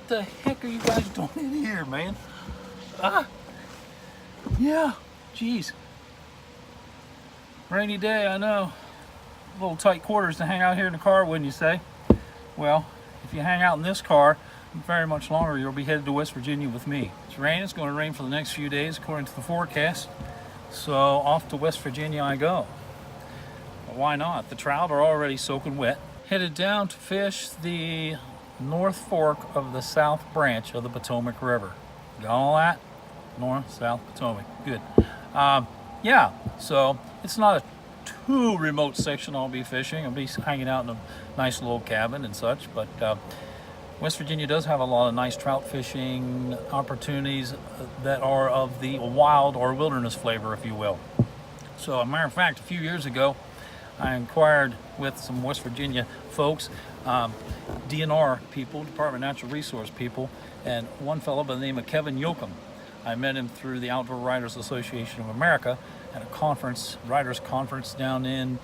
What the heck are you guys doing in here, man? Ah, yeah, geez. Rainy day, I know. A little tight quarters to hang out here in the car, wouldn't you say? Well, if you hang out in this car very much longer, you'll be headed to West Virginia with me. It's raining. It's going to rain for the next few days according to the forecast. So off to West Virginia I go. But why not? The trout are already soaking wet. Headed down to fish the North Fork of the South Branch of the Potomac River. Got all that? North, South, Potomac. Good. Yeah, so it's not a too remote section I'll be fishing. I'll be hanging out in a nice little cabin and such, but West Virginia does have a lot of nice trout fishing opportunities that are of the wild or wilderness flavor, if you will. So, as a matter of fact, a few years ago, I inquired with some West Virginia folks, DNR people, Department of Natural Resource people, and one fellow by the name of Kevin Yoakum. I met him through the Outdoor Writers Association of America at a conference, writers conference down in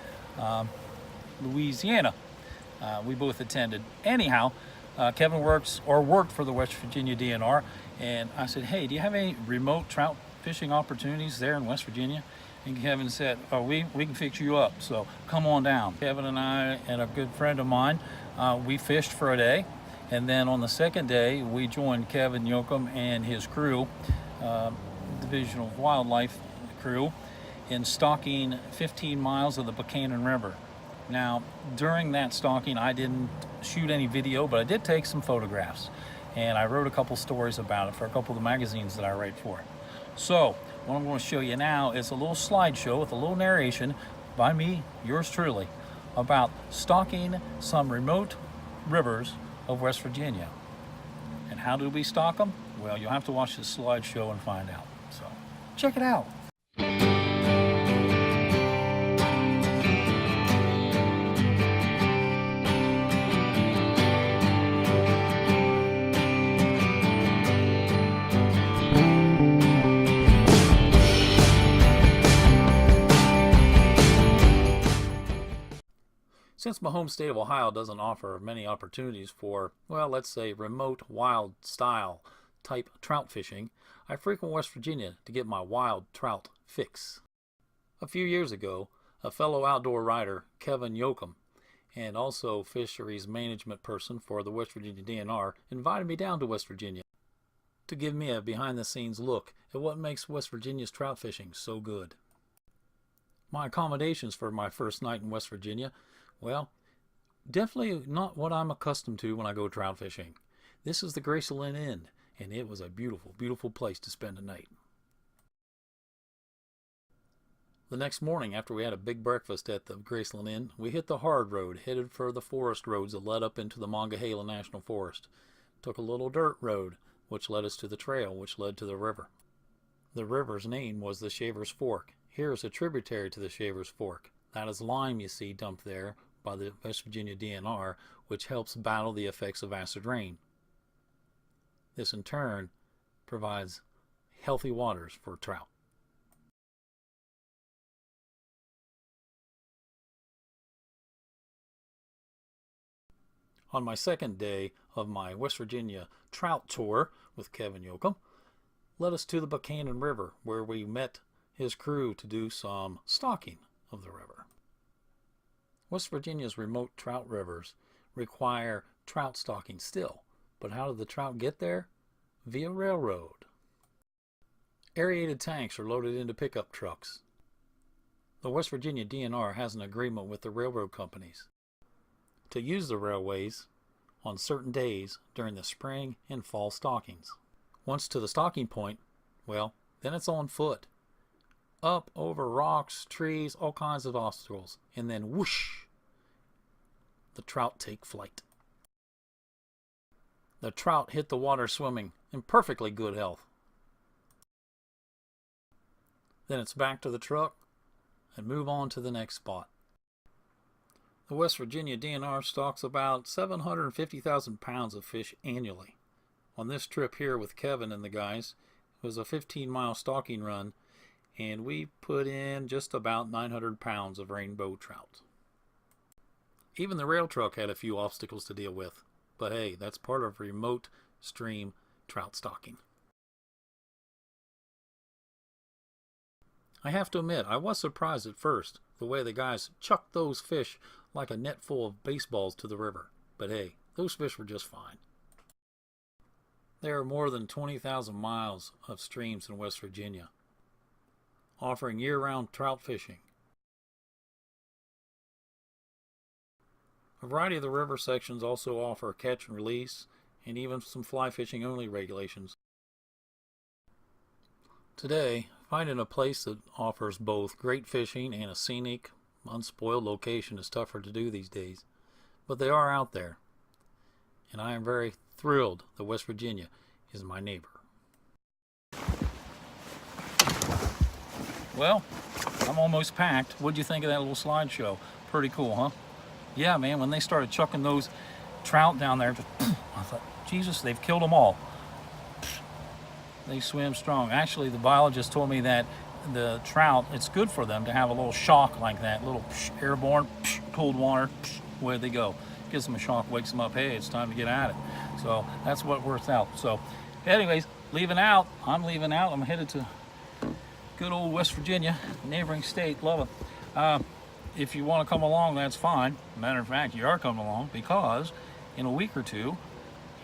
Louisiana. We both attended. Anyhow, Kevin worked for the West Virginia DNR, and I said, hey, do you have any remote trout fishing opportunities there in West Virginia? And Kevin said, oh, we can fix you up, so come on down. Kevin and I and a good friend of mine, we fished for a day, and then on the second day, we joined Kevin Yoakum and his crew, Division of Wildlife crew, in stalking 15 miles of the Buchanan River. Now, during that stalking, I didn't shoot any video, but I did take some photographs, and I wrote a couple stories about it for a couple of the magazines that I write for. So, what I'm going to show you now is a little slideshow with a little narration by me, yours truly, about stalking some remote rivers of West Virginia. And how do we stalk them? Well, you'll have to watch this slideshow and find out. So, check it out. Since my home state of Ohio doesn't offer many opportunities for, well, let's say remote wild style type trout fishing, I frequent West Virginia to get my wild trout fix. A few years ago, a fellow outdoor writer, Kevin Yoakum, and also fisheries management person for the West Virginia DNR, invited me down to West Virginia to give me a behind-the-scenes look at what makes West Virginia's trout fishing so good. My accommodations for my first night in West Virginia, well, definitely not what I'm accustomed to when I go trout fishing. This is the Graceland Inn, and it was a beautiful, beautiful place to spend a night. The next morning, after we had a big breakfast at the Graceland Inn, we hit the hard road, headed for the forest roads that led up into the Monongahela National Forest. Took a little dirt road, which led us to the trail, which led to the river. The river's name was the Shavers Fork. Here is a tributary to the Shavers Fork. That is lime you see dumped there by the West Virginia DNR, which helps battle the effects of acid rain. This in turn provides healthy waters for trout. On my second day of my West Virginia trout tour with Kevin Yoakum, led us to the Buchanan River, where we met his crew to do some stalking of the river. West Virginia's remote trout rivers require trout stalking still, but how do the trout get there? Via railroad. Aerated tanks are loaded into pickup trucks. The West Virginia DNR has an agreement with the railroad companies to use the railways on certain days during the spring and fall stalkings. Once to the stalking point, well, then it's on foot. Up over rocks, trees, all kinds of obstacles, and then whoosh, the trout take flight. The trout hit the water swimming in perfectly good health. Then it's back to the truck and move on to the next spot. The West Virginia DNR stocks about 750,000 pounds of fish annually. On this trip here with Kevin and the guys, it was a 15-mile stalking run, and we put in just about 900 pounds of rainbow trout. Even the rail truck had a few obstacles to deal with, but hey, that's part of remote stream trout stocking. I have to admit, I was surprised at first the way the guys chucked those fish like a net full of baseballs to the river. But hey, those fish were just fine. There are more than 20,000 miles of streams in West Virginia, offering year-round trout fishing. A variety of the river sections also offer catch and release, and even some fly fishing only regulations. Today, finding a place that offers both great fishing and a scenic, unspoiled location is tougher to do these days, but they are out there, and I am very thrilled that West Virginia is my neighbor. Well, I'm almost packed. What'd you think of that little slideshow? Pretty cool, huh? Yeah, man, when they started chucking those trout down there, I thought, Jesus, they've killed them all. They swim strong. Actually, the biologist told me that the trout, it's good for them to have a little shock like that, little airborne, cold water, away they go. Gives them a shock, wakes them up, hey, it's time to get at it. So that's what works out. So anyways, I'm leaving out. I'm headed to good old West Virginia, neighboring state. Love it. If you want to come along, that's fine. Matter of fact, you are coming along, because in a week or two,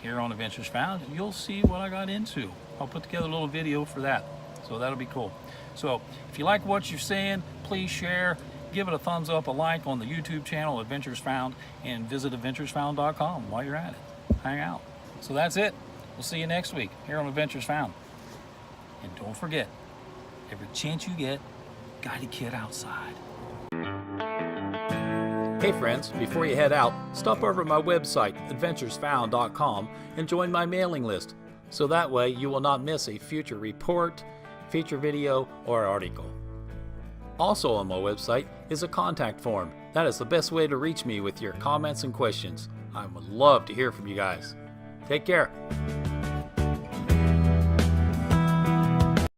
here on Adventures Found, you'll see what I got into. I'll put together a little video for that, so that'll be cool. So if you like what you're seeing, please share, give it a thumbs up, a like on the YouTube channel Adventures Found, and visit adventuresfound.com while you're at it. Hang out. So that's it. We'll see you next week here on Adventures Found. And don't forget, every chance you get, gotta get outside. Hey friends, before you head out, stop over at my website, adventuresfound.com, and join my mailing list, so that way you will not miss a future report, feature video, or article. Also on my website is a contact form. That is the best way to reach me with your comments and questions. I would love to hear from you guys. Take care.